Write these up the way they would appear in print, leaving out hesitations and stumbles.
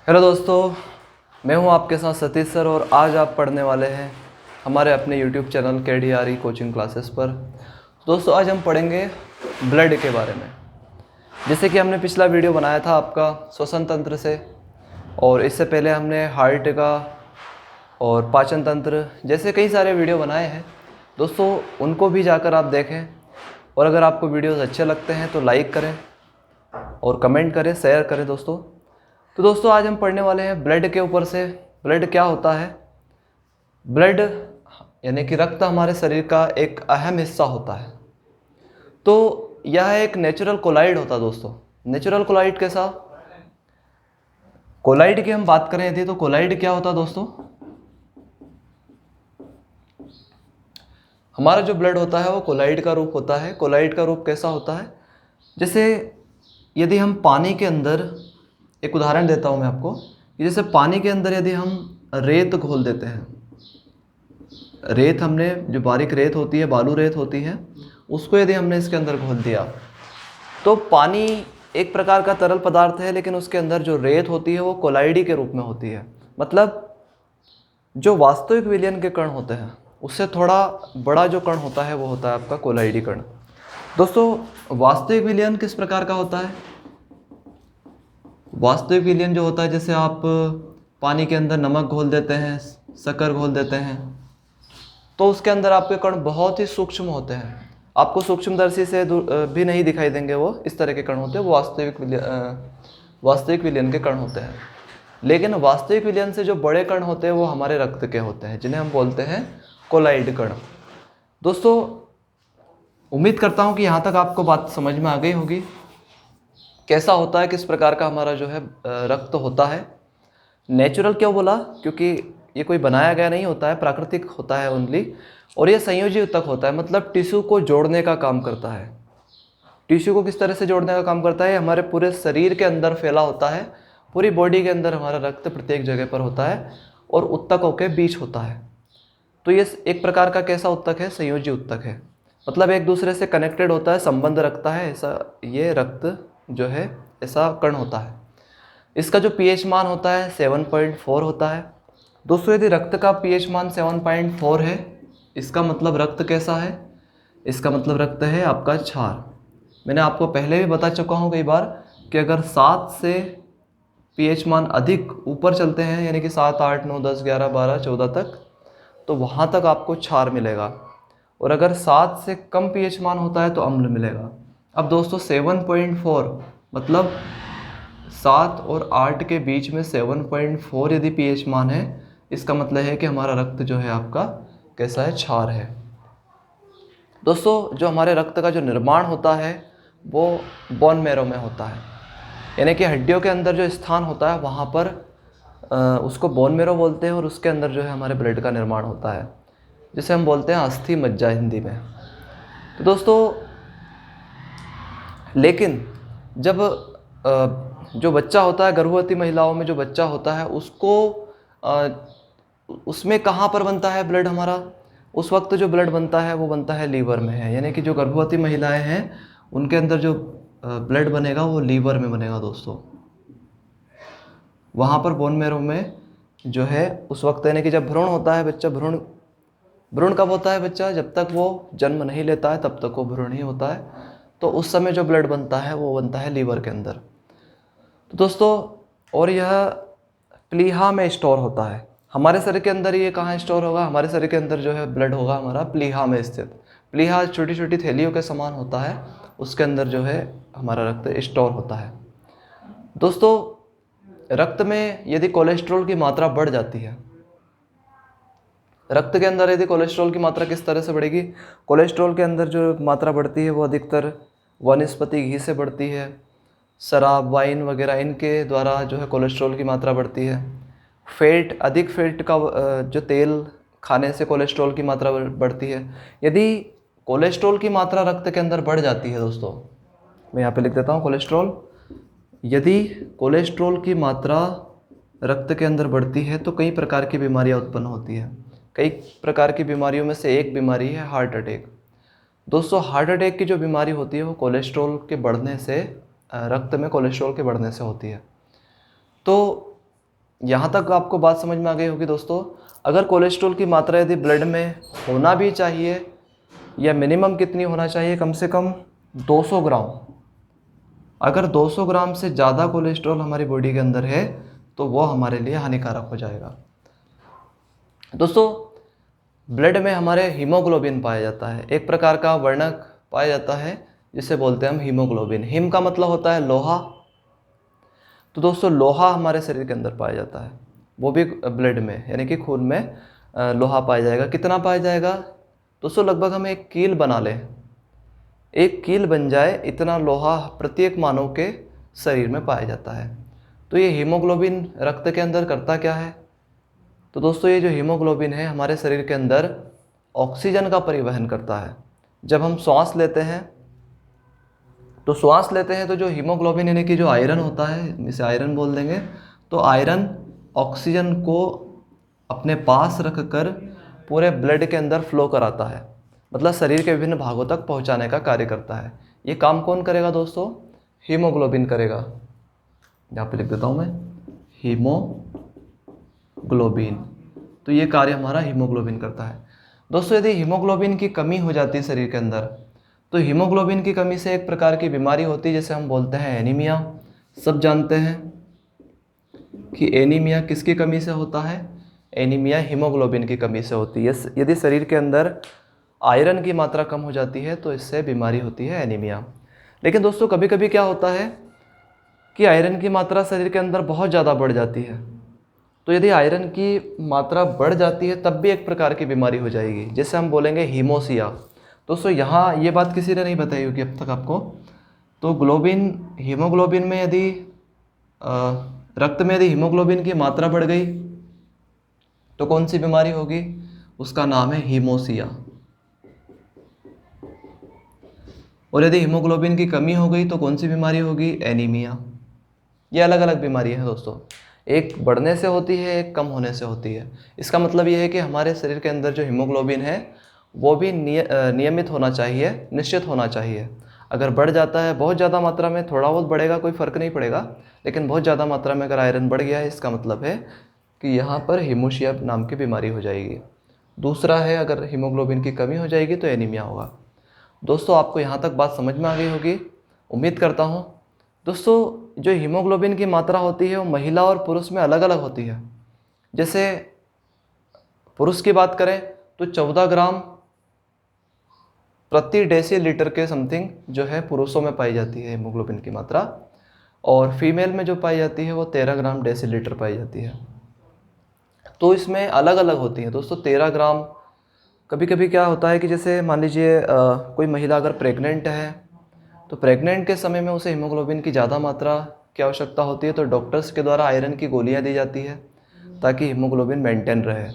Hello दोस्तों, मैं हूं आपके साथ सतीश सर और आज आप पढ़ने वाले हैं हमारे अपने YouTube channel KDRE coaching classes पर। दोस्तों आज हम पढ़ेंगे ब्लड के बारे में। जैसे कि हमने पिछला वीडियो बनाया था आपका श्वसन तंत्र से, और इससे पहले हमने हार्ट का और पाचन तंत्र जैसे कई सारे वीडियो बनाए हैं। दोस्तों उनको भी जाकर आप देखें, और अगर आपको वीडियोस अच्छे लगते हैं तो लाइक करें और कमेंट करें, शेयर करें दोस्तों। तो दोस्तों आज हम पढ़ने वाले हैं ब्लड के ऊपर से। ब्लड क्या होता है? ब्लड यानी कि रक्त हमारे शरीर का एक अहम हिस्सा होता है। तो यह एक नेचुरल कोलाइड होता है दोस्तों। नेचुरल कोलाइड कैसा? कोलाइड की हम बात करें यदि, तो कोलाइड क्या होता है दोस्तों? हमारा जो ब्लड होता है वो कोलाइड का रूप होता है। कोलाइड का रूप कैसा होता है? जैसे यदि हम पानी के अंदर, एक उदाहरण देता हूँ मैं आपको, कि जैसे पानी के अंदर यदि हम रेत घोल देते हैं, रेत हमने जो बारीक रेत होती है, बालू रेत होती है, उसको यदि हमने इसके अंदर घोल दिया, तो पानी एक प्रकार का तरल पदार्थ है, लेकिन उसके अंदर जो रेत होती है वो कोलाइडी के रूप में होती है। मतलब जो वास्तविक विलयन के कण होते हैं उससे थोड़ा बड़ा जो कण होता है वो होता है आपका कोलाइडी कण। दोस्तों वास्तविक विलयन किस प्रकार का होता है? वास्तविक विलयन जो होता है, जैसे आप पानी के अंदर नमक घोल देते हैं, शक्कर घोल देते हैं, तो उसके अंदर आपके कण बहुत ही सूक्ष्म होते हैं। आपको सूक्ष्मदर्शी से भी नहीं दिखाई देंगे। वो इस तरह के कण होते हैं, वो वास्तविक विलयन के कण होते हैं। लेकिन वास्तविक विलयन से जो बड़े कण होते हैं वो हमारे रक्त के होते हैं, जिन्हें हम बोलते हैं कोलाइड कण। दोस्तों उम्मीद करता हूँ कि यहाँ तक आपको बात समझ में आ गई होगी, कैसा होता है, किस प्रकार का हमारा जो है रक्त होता है। नेचुरल क्यों बोला? क्योंकि ये कोई बनाया गया नहीं होता है, प्राकृतिक होता है ओनली। और ये संयोजी ऊतक होता है, मतलब टिश्यू को जोड़ने का काम करता है। टिश्यू को किस तरह से जोड़ने का काम करता है? हमारे पूरे शरीर के अंदर फैला होता है, पूरी बॉडी के अंदर हमारा रक्त प्रत्येक जगह पर होता है और ऊतकों के बीच होता है। तो ये एक प्रकार का कैसा ऊतक है? संयोजी ऊतक है। मतलब एक दूसरे से कनेक्टेड होता है, संबंध रखता है, ऐसा ये रक्त जो है ऐसा कण होता है। इसका जो pH मान होता है 7.4 होता है। दोस्तों यदि रक्त का pH मान 7.4 है, इसका मतलब रक्त कैसा है? इसका मतलब रक्त है आपका क्षार। मैंने आपको पहले भी बता चुका हूँ कई बार कि अगर 7 से pH मान अधिक ऊपर चलते हैं, यानी कि 7, 8, 9, 10, 11, 12, 14 तक, तो वहाँ तक आपको क्षार मिलेगा। और अगर 7 से कम pH मान होता है तो अम्ल मिलेगा। अब दोस्तों 7.4 मतलब 7 और 8 के बीच में 7.4 यदि pH मान है, इसका मतलब है कि हमारा रक्त जो है आपका कैसा है? क्षार है। दोस्तों जो हमारे रक्त का जो निर्माण होता है वो बोन मैरो में होता है, यानी कि हड्डियों के अंदर जो स्थान होता है वहाँ पर उसको बोन मैरो बोलते हैं, और उसके अंदर जो है हमारे ब्लड का निर्माण होता है, जिसे हम बोलते हैं अस्थि मज्जा हिंदी में। तो दोस्तों लेकिन जब जो बच्चा होता है, गर्भवती महिलाओं में जो बच्चा होता है उसको उसमें कहाँ पर बनता है ब्लड हमारा? उस वक्त जो ब्लड बनता है वो बनता है लीवर में है। यानी कि जो गर्भवती महिलाएं हैं उनके अंदर जो ब्लड बनेगा वो लीवर में बनेगा दोस्तों। वहाँ पर बोन मैरो में जो है उस वक्त, यानी कि जब भ्रूण होता है बच्चा, भ्रूण कब होता है बच्चा? जब तक वो जन्म नहीं लेता है तब तक वो भ्रूण ही होता है। तो उस समय जो ब्लड बनता है वो बनता है लीवर के अंदर। तो दोस्तों और यह प्लीहा में स्टोर होता है। हमारे शरीर के अंदर ये कहाँ स्टोर होगा? हमारे शरीर के अंदर जो है ब्लड होगा हमारा प्लीहा में स्थित। प्लीहा छोटी छोटी थैलियों के समान होता है, उसके अंदर जो है हमारा रक्त स्टोर होता है। दोस्तों रक्त में यदि कोलेस्ट्रॉल की मात्रा बढ़ जाती है, रक्त के अंदर यदि कोलेस्ट्रॉल की मात्रा किस तरह से बढ़ेगी? कोलेस्ट्रॉल के अंदर जो मात्रा बढ़ती है वो अधिकतर वनस्पति घी से बढ़ती है, शराब, वाइन वगैरह इनके द्वारा जो है कोलेस्ट्रॉल की मात्रा बढ़ती है। फैट, अधिक फैट का जो तेल खाने से कोलेस्ट्रॉल की मात्रा बढ़ती है। यदि कोलेस्ट्रॉल की मात्रा रक्त के अंदर बढ़ जाती है दोस्तों, मैं यहाँ पे लिख देता हूँ कोलेस्ट्रॉल। यदि कोलेस्ट्रॉल की मात्रा रक्त के अंदर बढ़ती है तो कई प्रकार की बीमारियाँ उत्पन्न होती है। कई प्रकार की बीमारियों में से एक बीमारी है हार्ट अटैक। दोस्तों हार्ट अटैक की जो बीमारी होती है वो कोलेस्ट्रॉल के बढ़ने से, रक्त में कोलेस्ट्रॉल के बढ़ने से होती है। तो यहाँ तक आपको बात समझ में आ गई होगी दोस्तों। अगर कोलेस्ट्रॉल की मात्रा यदि ब्लड में होना भी चाहिए या मिनिमम कितनी होना चाहिए, कम से कम 200 ग्राम। अगर 200 ग्राम से ज़्यादा कोलेस्ट्रॉल हमारी बॉडी के अंदर है तो वो हमारे लिए हानिकारक हो जाएगा। दोस्तों ब्लड में हमारे हीमोग्लोबिन पाया जाता है, एक प्रकार का वर्णक पाया जाता है जिसे बोलते हैं हम हीमोग्लोबिन। हीम का मतलब होता है लोहा। तो दोस्तों लोहा हमारे शरीर के अंदर पाया जाता है, वो भी ब्लड में यानी कि खून में लोहा पाया जाएगा। कितना पाया जाएगा दोस्तों? लगभग हम एक कील बना लें, एक कील बन जाए इतना लोहा प्रत्येक मानव के शरीर में पाया जाता है। तो ये हीमोग्लोबिन रक्त के अंदर करता क्या है? तो दोस्तों ये जो हीमोग्लोबिन है हमारे शरीर के अंदर ऑक्सीजन का परिवहन करता है। जब हम श्वास लेते हैं तो जो हीमोग्लोबिन यानी कि जो आयरन होता है, इसे आयरन बोल देंगे, तो आयरन ऑक्सीजन को अपने पास रखकर पूरे ब्लड के अंदर फ्लो कराता है, मतलब शरीर के विभिन्न भागों तक पहुंचाने का कार्य करता है। ये काम कौन करेगा दोस्तों? हीमोग्लोबिन करेगा। यहाँ पे लिख देता हूँ मैं, हीमोग्लोबिन। तो ये कार्य हमारा हीमोग्लोबिन करता है। दोस्तों यदि हीमोग्लोबिन की कमी हो जाती है शरीर के अंदर, तो हीमोग्लोबिन की कमी से एक प्रकार की बीमारी होती है जिसे हम बोलते हैं एनीमिया। सब जानते हैं कि एनीमिया किसकी कमी से होता है? एनीमिया हीमोग्लोबिन की कमी से होती है। यदि शरीर के अंदर आयरन की मात्रा कम हो जाती है तो इससे बीमारी होती है एनीमिया। लेकिन दोस्तों कभी कभी क्या होता है कि आयरन की मात्रा शरीर के अंदर बहुत ज़्यादा बढ़ जाती है। तो यदि आयरन की मात्रा बढ़ जाती है तब भी एक प्रकार की बीमारी हो जाएगी, जिसे हम बोलेंगे हीमोसिया। दोस्तों यहाँ ये बात किसी ने नहीं बताई होगी अब तक आपको। तो हीमोग्लोबिन में यदि रक्त में यदि हीमोग्लोबिन की मात्रा बढ़ गई तो कौन सी बीमारी होगी? उसका नाम है हीमोसिया। और यदि हीमोग्लोबिन की कमी हो गई तो कौन सी बीमारी होगी? एनीमिया। ये अलग अलग बीमारी है दोस्तों, एक बढ़ने से होती है, एक कम होने से होती है। इसका मतलब ये है कि हमारे शरीर के अंदर जो हीमोग्लोबिन है वो भी नियमित होना चाहिए, निश्चित होना चाहिए। अगर बढ़ जाता है बहुत ज़्यादा मात्रा में, थोड़ा बहुत बढ़ेगा कोई फ़र्क नहीं पड़ेगा, लेकिन बहुत ज़्यादा मात्रा में अगर आयरन बढ़ गया है इसका मतलब है कि यहाँ पर हीमोसिया नाम की बीमारी हो जाएगी। दूसरा है अगर हीमोग्लोबिन की कमी हो जाएगी तो एनीमिया होगा। दोस्तों आपको यहाँ तक बात समझ में आ गई होगी, उम्मीद करता हूँ। दोस्तों जो हीमोग्लोबिन की मात्रा होती है वो महिला और पुरुष में अलग अलग होती है। जैसे पुरुष की बात करें तो 14 ग्राम प्रति डेसीलीटर के समथिंग जो है पुरुषों में पाई जाती है हीमोग्लोबिन की मात्रा, और फीमेल में जो पाई जाती है वो 13 ग्राम डेसीलीटर पाई जाती है। तो इसमें अलग अलग होती है दोस्तों। 13 ग्राम, कभी कभी क्या होता है कि जैसे मान लीजिए कोई महिला अगर प्रेग्नेंट है तो प्रेग्नेंट के समय में उसे हीमोग्लोबिन की ज़्यादा मात्रा की आवश्यकता होती है, तो डॉक्टर्स के द्वारा आयरन की गोलियां दी जाती है ताकि हीमोग्लोबिन मेंटेन रहे।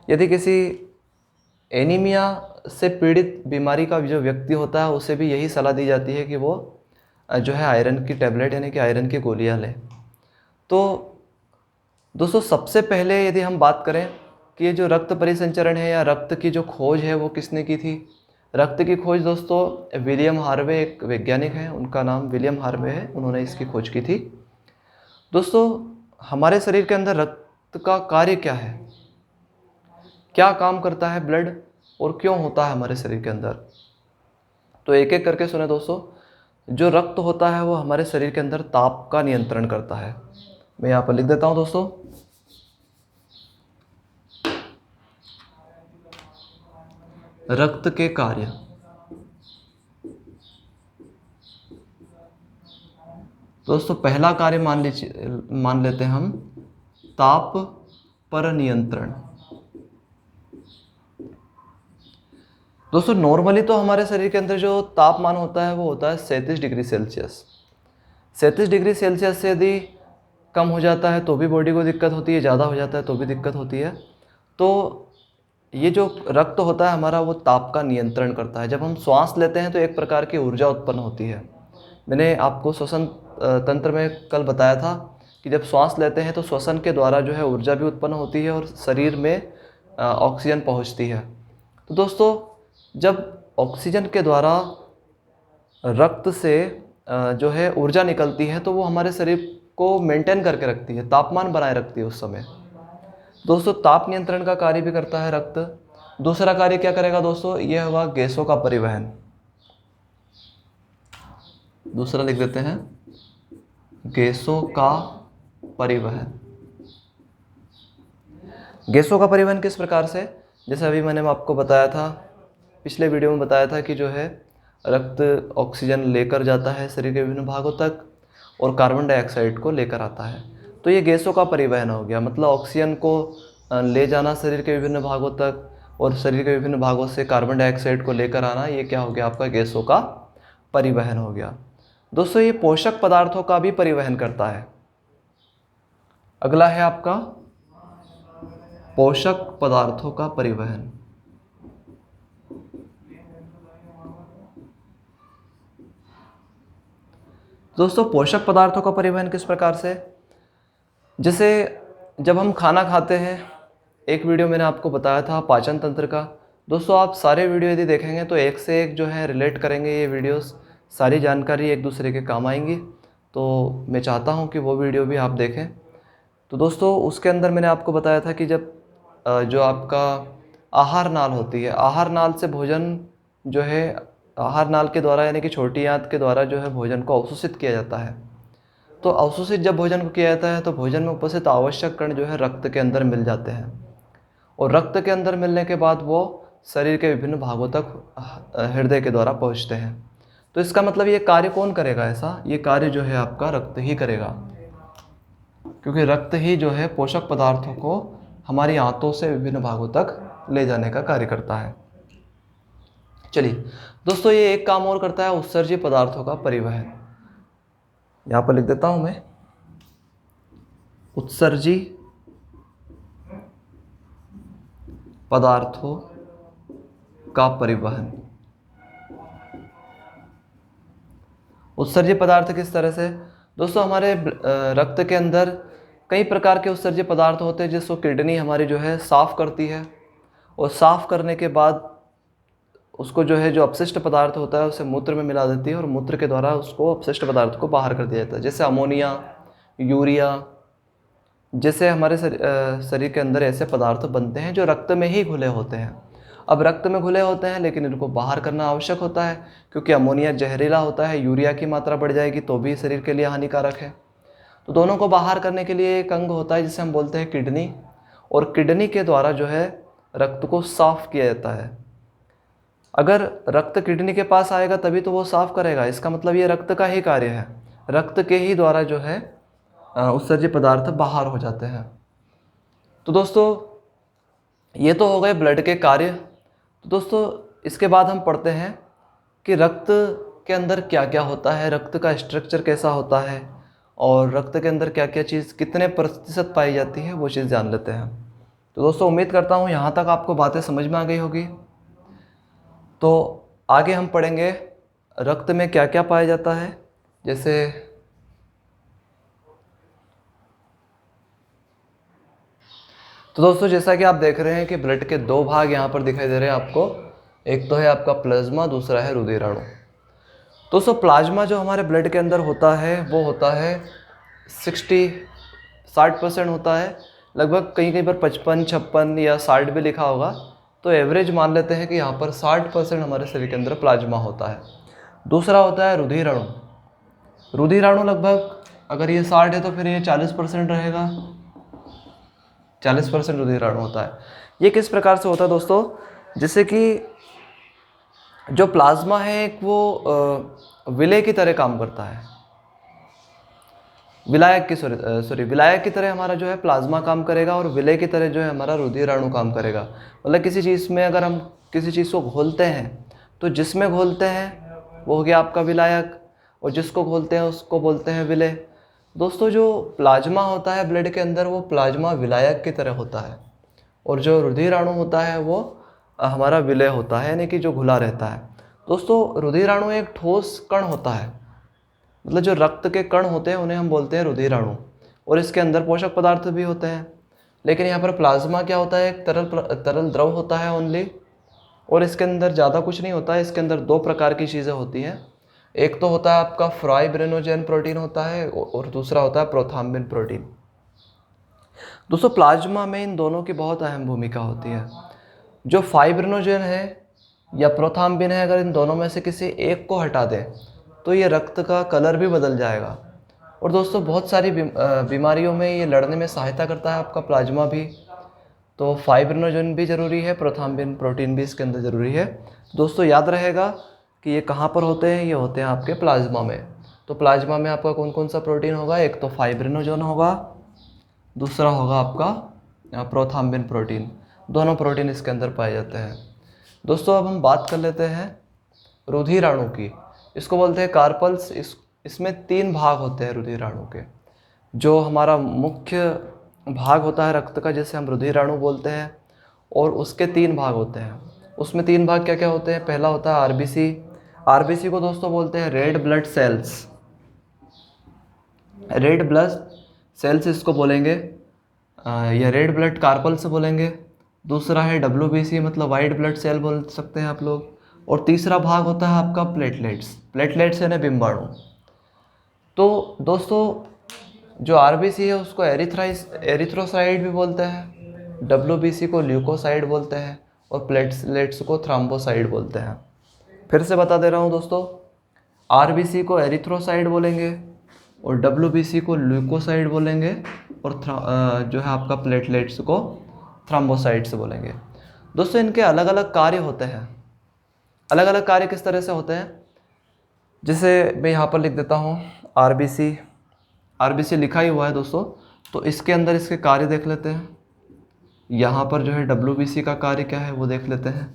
यदि किसी एनीमिया से पीड़ित बीमारी का जो व्यक्ति होता है उसे भी यही सलाह दी जाती है कि वो जो है आयरन की टैबलेट यानी कि आयरन की गोलियां लें। तो दोस्तों सबसे पहले यदि हम बात करें कि ये जो रक्त परिसंचरण है या रक्त की जो खोज है वो किसने की थी? रक्त की खोज दोस्तों विलियम हार्वे एक वैज्ञानिक हैं, उनका नाम विलियम हार्वे है, उन्होंने इसकी खोज की थी। दोस्तों हमारे शरीर के अंदर रक्त का कार्य क्या है, क्या काम करता है ब्लड, और क्यों होता है हमारे शरीर के अंदर? तो एक एक करके सुने दोस्तों। जो रक्त होता है वो हमारे शरीर के अंदर ताप का नियंत्रण करता है। मैं यहाँ पर लिख देता हूँ दोस्तों। रक्त के कार्य। दोस्तों पहला कार्य मान लेते हैं हम ताप पर नियंत्रण। दोस्तों नॉर्मली तो हमारे शरीर के अंदर जो तापमान होता है वो होता है 37 डिग्री सेल्सियस। 37 डिग्री सेल्सियस से यदि कम हो जाता है तो भी बॉडी को दिक्कत होती है, ज़्यादा हो जाता है तो भी दिक्कत होती है। तो ये जो रक्त होता है हमारा वो ताप का नियंत्रण करता है। जब हम श्वास लेते हैं तो एक प्रकार की ऊर्जा उत्पन्न होती है। मैंने आपको श्वसन तंत्र में कल बताया था कि जब श्वास लेते हैं तो श्वसन के द्वारा जो है ऊर्जा भी उत्पन्न होती है और शरीर में ऑक्सीजन पहुंचती है। तो दोस्तों जब ऑक्सीजन के द्वारा रक्त से जो है ऊर्जा निकलती है तो वो हमारे शरीर को मेंटेन करके रखती है, तापमान बनाए रखती है उस समय। दोस्तों ताप नियंत्रण का कार्य भी करता है रक्त। दूसरा कार्य क्या करेगा दोस्तों, यह हुआ गैसों का परिवहन। दूसरा लिख देते हैं गैसों का परिवहन। गैसों का परिवहन किस प्रकार से, जैसे अभी मैंने आपको बताया था, पिछले वीडियो में बताया था कि जो है रक्त ऑक्सीजन लेकर जाता है शरीर के विभिन्न भागों तक और कार्बन डाइऑक्साइड को लेकर आता है। तो ये गैसों का परिवहन हो गया, मतलब ऑक्सीजन को ले जाना शरीर के विभिन्न भागों तक और शरीर के विभिन्न भागों से कार्बन डाइऑक्साइड को लेकर आना, ये क्या हो गया आपका गैसों का परिवहन हो गया। दोस्तों ये पोषक पदार्थों का भी परिवहन करता है। अगला है आपका पोषक पदार्थों का परिवहन। दोस्तों पोषक पदार्थों का परिवहन किस प्रकार से, जैसे जब हम खाना खाते हैं, एक वीडियो मैंने आपको बताया था पाचन तंत्र का। दोस्तों आप सारे वीडियो यदि देखेंगे तो एक से एक जो है रिलेट करेंगे ये वीडियोस, सारी जानकारी एक दूसरे के काम आएंगी। तो मैं चाहता हूँ कि वो वीडियो भी आप देखें। तो दोस्तों उसके अंदर मैंने आपको बताया था कि जब जो आपका आहार नाल होती है, आहार नाल से भोजन जो है, आहार नाल के द्वारा यानी कि छोटी आंत के द्वारा जो है भोजन को अवशोषित किया जाता है। तो अवशोषित जब भोजन को किया जाता है तो भोजन में उपस्थित आवश्यक कण जो है रक्त के अंदर मिल जाते हैं और रक्त के अंदर मिलने के बाद वो शरीर के विभिन्न भागों तक हृदय के द्वारा पहुंचते हैं। तो इसका मतलब ये कार्य कौन करेगा, ऐसा ये कार्य जो है आपका रक्त ही करेगा, क्योंकि रक्त ही जो है पोषक पदार्थों को हमारी आंतों से विभिन्न भागों तक ले जाने का कार्य करता है। चलिए दोस्तों ये एक काम और करता है, उत्सर्जित पदार्थों का परिवहन। यहाँ पर लिख देता हूँ मैं, उत्सर्जित पदार्थों का परिवहन। उत्सर्जित पदार्थ किस तरह से, दोस्तों हमारे रक्त के अंदर कई प्रकार के उत्सर्जित पदार्थ होते हैं जिसको किडनी हमारी जो है साफ़ करती है और साफ़ करने के बाद उसको जो है जो अपशिष्ट पदार्थ होता है उसे मूत्र में मिला देती है और मूत्र के द्वारा उसको अपशिष्ट पदार्थ को बाहर कर दिया जाता है, जैसे अमोनिया, यूरिया, जैसे हमारे शरीर के अंदर ऐसे पदार्थ बनते हैं जो रक्त में ही घुले होते हैं। अब रक्त में घुले होते हैं लेकिन इनको बाहर करना आवश्यक होता है, क्योंकि अमोनिया जहरीला होता है, यूरिया की मात्रा बढ़ जाएगी तो भी शरीर के लिए हानिकारक है। तो दोनों को बाहर करने के लिए एक अंग होता है जिसे हम बोलते हैं किडनी, और किडनी के द्वारा जो है रक्त को साफ किया जाता है। अगर रक्त किडनी के पास आएगा तभी तो वो साफ करेगा, इसका मतलब ये रक्त का ही कार्य है, रक्त के ही द्वारा जो है उत्सर्जित पदार्थ बाहर हो जाते हैं। तो दोस्तों ये तो हो गए ब्लड के कार्य। तो दोस्तों इसके बाद हम पढ़ते हैं कि रक्त के अंदर क्या क्या होता है, रक्त का स्ट्रक्चर कैसा होता है और रक्त के अंदर क्या क्या चीज़ कितने प्रतिशत पाई जाती है, वो चीज़ जान लेते हैं। तो दोस्तों उम्मीद करता हूँ यहाँ तक आपको बातें समझ में आ गई होगी। तो आगे हम पढ़ेंगे रक्त में क्या क्या पाया जाता है, जैसे तो दोस्तों जैसा कि आप देख रहे हैं कि ब्लड के दो भाग यहाँ पर दिखाई दे रहे हैं आपको, एक तो है आपका प्लाज्मा, दूसरा है रुधिराणु। दोस्तों प्लाज्मा जो हमारे ब्लड के अंदर होता है वो होता है 60% होता है, लगभग कहीं कहीं पर 55, 56 या 60 भी लिखा होगा, तो एवरेज मान लेते हैं कि यहाँ पर 60% हमारे शरीर के अंदर प्लाज्मा होता है। दूसरा होता है रुधिराणु। रुधिराणु लगभग अगर ये 60 है तो फिर ये 40% रहेगा, 40% रुधिराणु होता है। ये किस प्रकार से होता है दोस्तों, जैसे कि जो प्लाज्मा है एक वो विलय की तरह काम करता है, विलायक की विलायक की तरह हमारा जो है प्लाज्मा काम करेगा और विलय की तरह जो है हमारा रुधिराणु काम करेगा। मतलब किसी चीज़ में अगर हम किसी चीज़ को घोलते हैं तो जिसमें घोलते हैं वो हो गया आपका विलायक और जिसको घोलते हैं उसको बोलते हैं विलय। दोस्तों जो प्लाज्मा होता है ब्लड के अंदर वो प्लाज्मा विलायक की तरह होता है और जो रुधिराणु होता है वो हमारा विलय होता है, यानी कि जो घुला रहता है। दोस्तों रुधिराणु एक ठोस कण होता है, मतलब जो रक्त के कण होते हैं उन्हें हम बोलते हैं रुधिराणु, और इसके अंदर पोषक पदार्थ भी होते हैं। लेकिन यहाँ पर प्लाज्मा क्या होता है, एक तरल द्रव होता है ओनली, और इसके अंदर ज़्यादा कुछ नहीं होता है। इसके अंदर दो प्रकार की चीज़ें होती हैं, एक तो होता है आपका फाइब्रिनोजेन प्रोटीन होता है और दूसरा होता है प्रोथाम्बिन प्रोटीन। दोस्तों प्लाज्मा में इन दोनों की बहुत अहम भूमिका होती है। जो फाइब्रिनोजेन है या प्रोथाम्बिन है, अगर इन दोनों में से किसी एक को हटा दें तो ये रक्त का कलर भी बदल जाएगा। और दोस्तों बहुत सारी बीमारियों में ये लड़ने में सहायता करता है आपका प्लाज्मा भी। तो फाइब्रिनोजेन भी ज़रूरी है, प्रोथाम्बिन प्रोटीन भी इसके अंदर ज़रूरी है। दोस्तों याद रहेगा कि ये कहाँ पर होते हैं, ये होते हैं आपके प्लाज्मा में। तो प्लाज्मा में आपका कौन कौन सा प्रोटीन होगा, एक तो फाइब्रिनोजेन होगा, दूसरा होगा आपका प्रोथाम्बिन प्रोटीन। दोनों प्रोटीन इसके अंदर पाए जाते हैं। दोस्तों अब हम बात कर लेते हैं रुधिराणु की। इसको बोलते हैं कार्पल्स। इसमें 3 भाग होते हैं रुधिराणु के। जो हमारा मुख्य भाग होता है रक्त का, जिसे हम रुधिराणु बोलते हैं, और उसके 3 भाग होते हैं। उसमें 3 भाग क्या क्या होते हैं। पहला होता है आरबीसी। आरबीसी को दोस्तों बोलते हैं red blood cells. Red blood cells इसको बोलेंगे, या रेड ब्लड कार्पल्स बोलेंगे। दूसरा है डब्ल्यूबीसी, मतलब वाइट ब्लड सेल बोल सकते हैं आप लोग। और तीसरा भाग होता है आपका प्लेटलेट्स। प्लेटलेट्स यानी बिम्बाणु। तो दोस्तों जो आरबीसी है उसको एरिथ्रोसाइड भी बोलते हैं, डब्ल्यूबीसी को ल्यूकोसाइड बोलते हैं, और प्लेटलेट्स को थ्रोम्बोसाइड बोलते हैं। फिर से बता दे रहा हूँ दोस्तों, आरबीसी को एरिथ्रोसाइड बोलेंगे, और डब्ल्यूबीसी को ल्यूकोसाइड बोलेंगे, और जो है आपका प्लेटलेट्स को थ्रोम्बोसाइड्स बोलेंगे। दोस्तों इनके अलग अलग कार्य होते हैं। अलग अलग कार्य किस तरह से होते हैं, जैसे मैं यहाँ पर लिख देता हूँ आरबीसी। आरबीसी लिखा ही हुआ है दोस्तों, तो इसके अंदर इसके कार्य देख लेते हैं। यहाँ पर जो है डब्ल्यूबीसी का कार्य क्या है वो देख लेते हैं,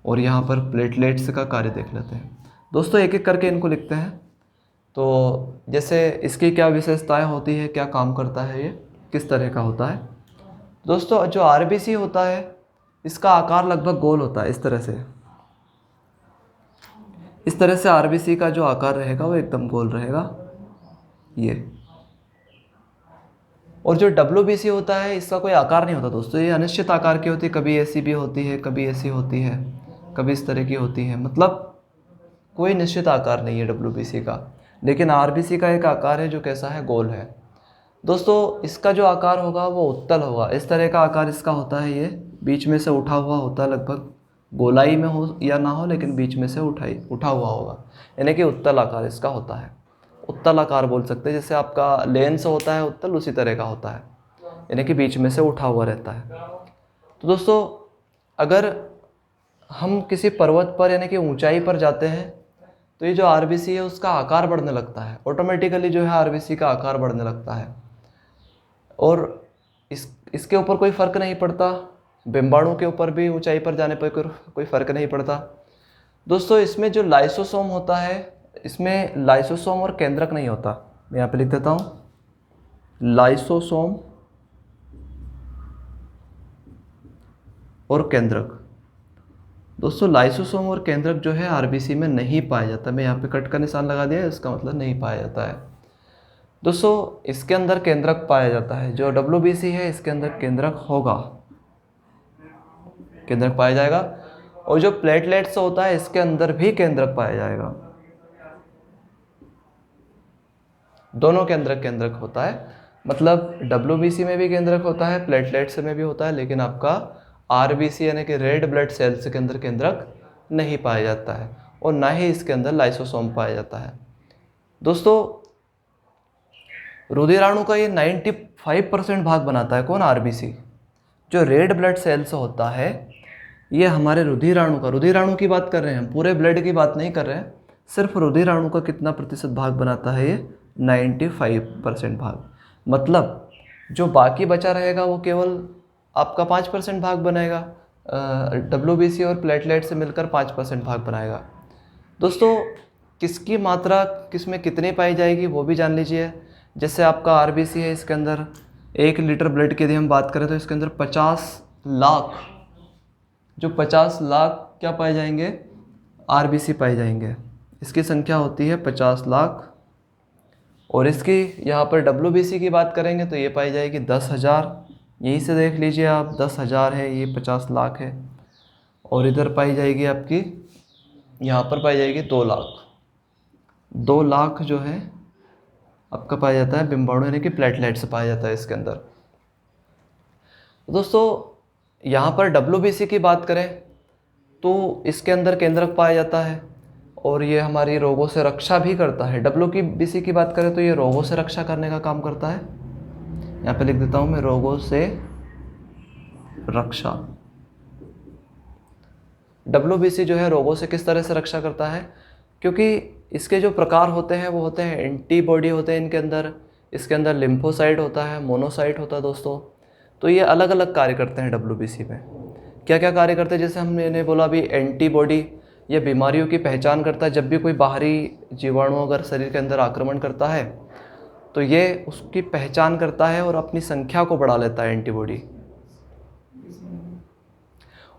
और यहाँ पर प्लेटलेट्स का कार्य देख लेते हैं। दोस्तों एक एक करके इनको लिखते हैं। तो जैसे इसकी क्या विशेषताएं होती है, क्या काम करता है, ये किस तरह का होता है। दोस्तों जो आरबीसी होता है इसका आकार लगभग गोल होता है, इस तरह से। इस तरह से आरबीसी का जो आकार रहेगा वो एकदम गोल रहेगा, ये। और जो डब्ल्यूबीसी होता है इसका कोई आकार नहीं होता दोस्तों, ये अनिश्चित आकार की होती है। कभी ऐसी भी होती है, कभी ऐसी होती है, कभी इस तरह की होती है, मतलब कोई निश्चित आकार नहीं है डब्ल्यूबीसी का। लेकिन आरबीसी का एक आकार है जो कैसा है, गोल है। दोस्तों इसका जो आकार होगा वो उत्तल होगा। इस तरह का आकार इसका होता है, ये बीच में से उठा हुआ होता है, लगभग गोलाई में हो या ना हो, लेकिन बीच में से उठा हुआ होगा, यानी कि उत्तल आकार इसका होता है। उत्तल आकार बोल सकते हैं, जैसे आपका लेंस होता है उत्तल, उसी तरह का होता है, यानी कि बीच में से उठा हुआ रहता है। तो दोस्तों अगर हम किसी पर्वत पर यानी कि ऊंचाई पर जाते हैं तो ये जो आरबीसी है उसका आकार बढ़ने लगता है, ऑटोमेटिकली जो है आरबीसी का आकार बढ़ने लगता है। और इसके ऊपर कोई फ़र्क नहीं पड़ता, बिम्बाणु के ऊपर भी ऊंचाई पर जाने पर कोई फ़र्क नहीं पड़ता। दोस्तों इसमें जो लाइसोसोम होता है, इसमें लाइसोसोम और केंद्रक नहीं होता। मैं यहाँ पे लिख देता हूँ लाइसोसोम और केंद्रक। दोस्तों लाइसोसोम और केंद्रक जो है आरबीसी में नहीं पाया जाता। मैं यहाँ पे कट का निशान लगा दिया है, इसका मतलब नहीं पाया जाता है। दोस्तों इसके अंदर केंद्रक पाया जाता है। जो डब्ल्यूबीसी है इसके अंदर केंद्रक होगा, केंद्रक पाया जाएगा। और जो प्लेटलेट्स होता है इसके अंदर भी केंद्रक पाया जाएगा। दोनों केंद्रक होता है, मतलब डब्ल्यूबीसी में भी केंद्रक होता है, प्लेटलेट्स में भी होता है, लेकिन आपका आरबीसी यानी कि रेड ब्लड सेल्स के अंदर केंद्रक नहीं पाया जाता है, और ना ही इसके अंदर लाइसोसोम पाया जाता है। दोस्तों रुधिराणु का ये 95% भाग बनाता है कौन, आरबीसी। जो रेड ब्लड सेल्स होता है ये हमारे रुधिराणु की बात कर रहे हैं, पूरे ब्लड की बात नहीं कर रहे हैं। सिर्फ रुधिराणु का कितना प्रतिशत भाग बनाता है, ये 95% भाग। मतलब जो बाकी बचा रहेगा वो केवल आपका 5% भाग बनाएगा। डब्ल्यूबीसी और प्लेटलेट से मिलकर 5% भाग बनाएगा। दोस्तों किसकी मात्रा किस में कितनी पाई जाएगी वो भी जान लीजिए। जैसे आपका आरबीसी है, इसके अंदर 1 लीटर ब्लड की यदि हम बात करें तो इसके अंदर 50 लाख, जो 50 लाख क्या पाए जाएंगे, आरबीसी पाए जाएंगे। इसकी संख्या होती है 50 लाख। और इसकी यहाँ पर डब्ल्यूबीसी की बात करेंगे तो ये पाई जाएगी 10,000। यहीं से देख लीजिए आप, 10,000 है, ये 50 लाख है। और इधर पाई जाएगी आपकी, यहाँ पर पाई जाएगी 2 लाख। 2 लाख जो है आपका पाया जाता है बिंबाणु यानी कि प्लेटलेट्स पाया जाता है इसके अंदर। दोस्तों यहाँ पर WBC की बात करें तो इसके अंदर केंद्रक पाया जाता है और ये हमारी रोगों से रक्षा भी करता है। WBC की बात करें तो ये रोगों से रक्षा करने का काम करता है। यहाँ पे लिख देता हूँ मैं, रोगों से रक्षा। WBC जो है रोगों से किस तरह से रक्षा करता है, क्योंकि इसके जो प्रकार होते हैं वो होते हैं एंटीबॉडी होते हैं इनके अंदर, इसके अंदर लिम्फोसाइट होता है, मोनोसाइट होता है दोस्तों। तो ये अलग अलग कार्य करते हैं WBC में। क्या क्या कार्य करते हैं, जैसे हमने बोला अभी एंटीबॉडी, ये बीमारियों की पहचान करता है। जब भी कोई बाहरी जीवाणु अगर शरीर के अंदर आक्रमण करता है तो ये उसकी पहचान करता है और अपनी संख्या को बढ़ा लेता है एंटीबॉडी।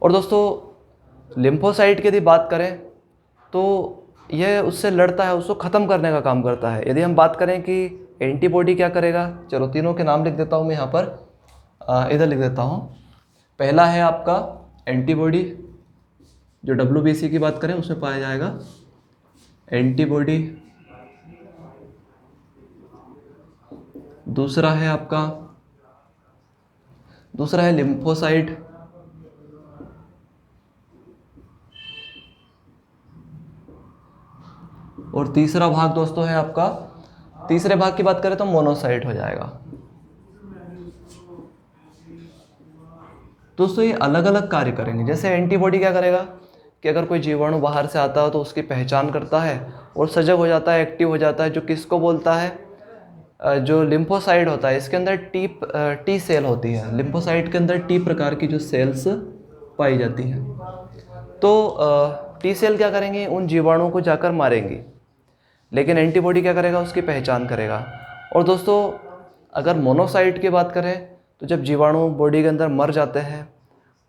और दोस्तों लिम्फोसाइट की यदि बात करें तो यह उससे लड़ता है, उसको ख़त्म करने का काम करता है। यदि हम बात करें कि एंटीबॉडी क्या करेगा, चलो तीनों के नाम लिख देता हूँ मैं यहाँ पर, इधर लिख देता हूँ। पहला है आपका एंटीबॉडी, जो WBC की बात करें उसमें पाया जाएगा एंटीबॉडी। दूसरा है लिम्फोसाइट। और तीसरा भाग दोस्तों है आपका, तीसरे भाग की बात करें तो मोनोसाइट हो जाएगा। दोस्तों ये अलग अलग कार्य करेंगे। जैसे एंटीबॉडी क्या करेगा कि अगर कोई जीवाणु बाहर से आता है तो उसकी पहचान करता है और सजग हो जाता है, एक्टिव हो जाता है, जो किसको बोलता है, जो लिम्फोसाइट होता है इसके अंदर टी सेल होती है। लिम्फोसाइट के अंदर टी प्रकार की जो सेल्स पाई जाती हैं। तो टी सेल क्या करेंगे, उन जीवाणुओं को जाकर मारेंगी, लेकिन एंटीबॉडी क्या करेगा, उसकी पहचान करेगा। और दोस्तों अगर मोनोसाइट की बात करें तो जब जीवाणु बॉडी के अंदर मर जाते हैं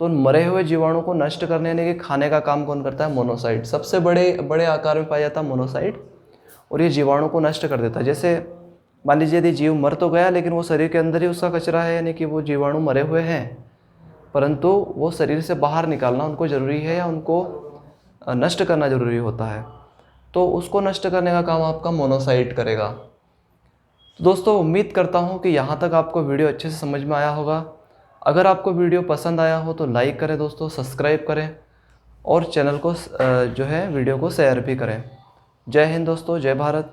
तो उन मरे हुए जीवाणु को नष्ट करने यानी कि खाने का काम कौन करता है, मोनोसाइट। सबसे बड़े आकार में पाया जाता है मोनोसाइट, और ये जीवाणु को नष्ट कर देता है। जैसे मान लीजिए यदि जीव मर तो गया, लेकिन वो शरीर के अंदर ही उसका कचरा है, यानी कि वो जीवाणु मरे हुए हैं, परंतु वो शरीर से बाहर निकालना उनको ज़रूरी है या उनको नष्ट करना ज़रूरी होता है। तो उसको नष्ट करने का काम आपका मोनोसाइट करेगा। तो दोस्तों उम्मीद करता हूँ कि यहाँ तक आपको वीडियो अच्छे से समझ में आया होगा। अगर आपको वीडियो पसंद आया हो तो लाइक करें दोस्तों, सब्सक्राइब करें और चैनल को जो है वीडियो को शेयर भी करें। जय हिंद दोस्तों, जय भारत।